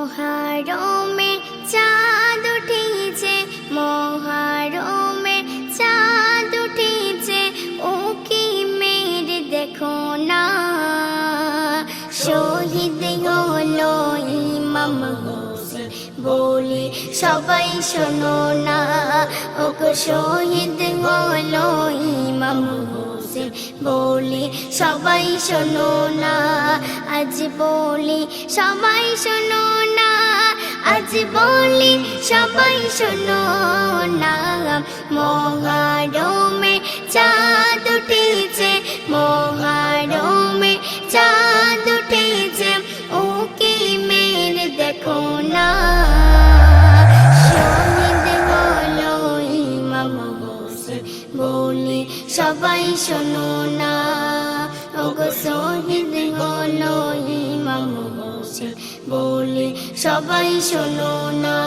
মহারমের চাঁদ উঠেছে, মহারমের চাঁদ উঠেছে, ও কি মেয়ের দেখো না। শহীদ হলো ইমাম হোসেন বলে সবাই শোনো না, ওগো শহীদ হলো ইমাম হোসেন বলে সবাই শোনো না। আজ বলি সবাই শোনো না, আজ বলি সবাই শোনো না। মহারমে চাঁদ উঠেছে, মহারমে চাঁদ উঠেছে, ও কি মেয়ের দেখো না। শহীদ হলো ইমাম হোসেন বলে সবাই শোনো না, ওগো শহীদ হলো ইমাম হোসেন বলে সবাই শোনো না।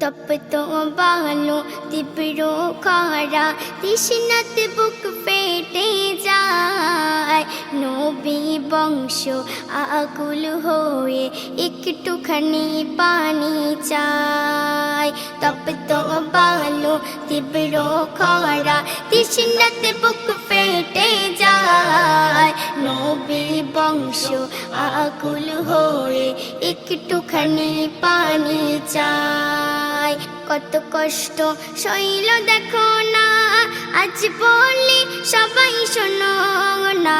তপ্ত বালো তীব্র খরা, তৃষ্ণাতে বুক ফেটে যায়, নবী বংশ আকুল হয়ে একটুখানি পানি চায়। তপ্ত বালো তীব্র খরা, তৃষ্ণাতে বুক ফেটে যায়, নবী বংশ আকুল হয়ে একটুখানি পানি চায়। কত কষ্ট সইল দেখো না, আজ বলি সবাই শোনো না।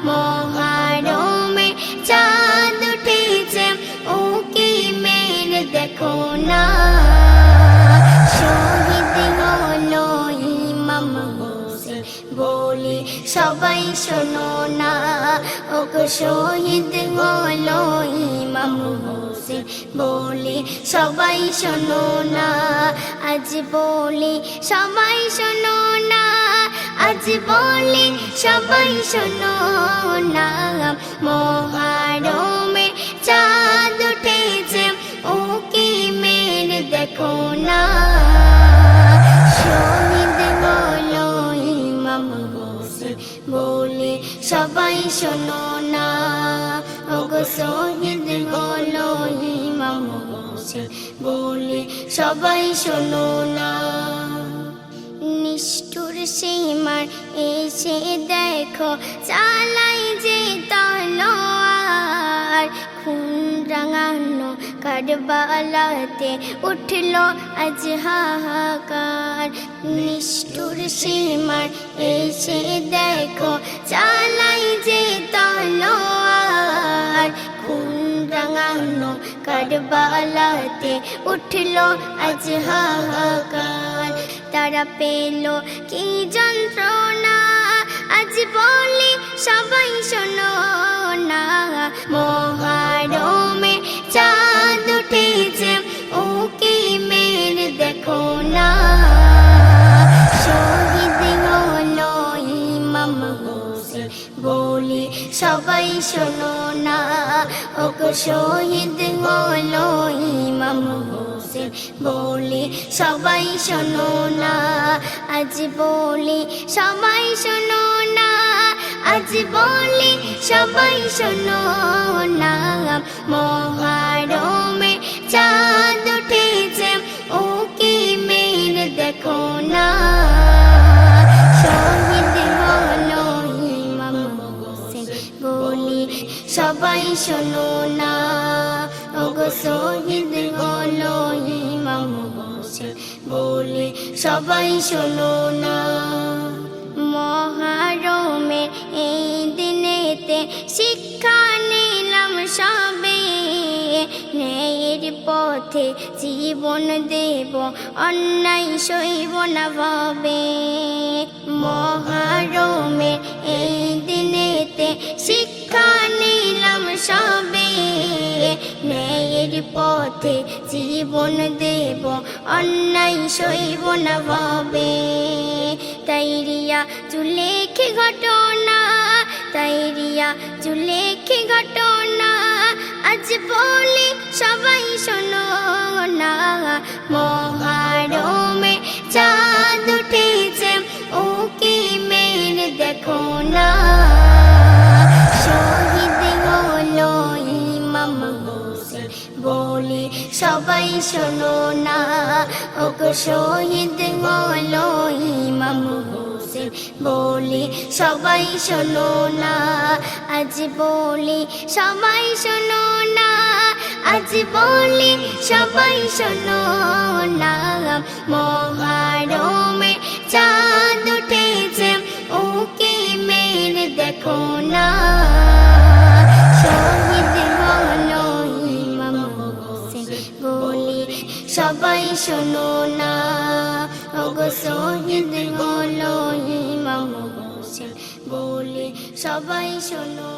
মহারমে চাঁদ উঠেছে, ও কি মেয়ের দেখো না। শহীদ হলো ইমাম হোসেন বলে সবাই শোনো না, ওগো শহীদ হলো ইমাম হোসেন বলে সবাই শোনো না। আজ বলি সবাই শোনো না, আজ বলি সবাই শোনো না। মহারমে চাঁদ উঠেছে, ও কি মেয়ের দেখো না। শহীদ হলো ইমাম হোসেন বলে সবাই শোনো না, ওগো শহীদ হলো ইমাম হোসেন বলে সবাই শোনো না। নিষ্ঠুর সীমার এসে দেখো, চালাই যে তলোয়ার, খুন রাঙানো কারবালাতে উঠল আজ হাহাকার। নিষ্ঠুর সীমার এসে দেখো, চালাই যে তলোয়ার, খুন রাঙানো কারবালাতে উঠল আজ হাহাকার। তারা পেল কি যন্ত্রণা, আজ বলি সবাই শোনো না। মহারমে চাঁদ উঠেছে, ও কি মেয়ের দেখো না। শহীদ হলো ইমাম হোসেন বলে সবাই শোনো না, ওগো শহীদ হলো ইমাম হোসেন বলে সবাই শোনো না। আজ বলি সবাই শোনো না, আজ বলি সবাই শোনো না। মহারমে চাঁদ উঠেছে, ও কি মেয়ের দেখো না। শহীদ হলো ইমাম হোসেন বলে সবাই শোনো না, ওগো শহীদ হলো ইমাম হোসেন বলে সবাই শোনো না। মহারমের এই দিনেতে শিক্ষা নিলাম সবে, ন্যায়ের পথে জীবন দেব, অন্যায় সইব না ভাবে। মহারমের এই দিনেতে শিক্ষা নিলাম সবে, ন্যায়ের পথে জীবন দেব, অন্যায় সইব না ভাবে। তাইরিয়া চুলেখে ঘটনা, তাইরিয়া চুলেখে ঘটনা, আজ বলি সবাই শোনো না। মহারমে চাঁদ উঠেছে, ও কি মেয়ের দেখো না। শহীদ হলো ইমাম হোসেন বলি সবাই শোনো না, ওগো শহীদ হলো ইমাম হোসেন, বলি সবাই শোনো না, আজ বলি সবাই শোনো না, আজ বলি সবাই শোনো না, মহারমে চাঁদ উঠেছে ওকে মেরে দেখো না, শহীদ হলো ইমাম হোসেন, বলি সবাই শোনো না, ওগো শহীদ হলো ইমাম হোসেন, বলি সবাই শোনো।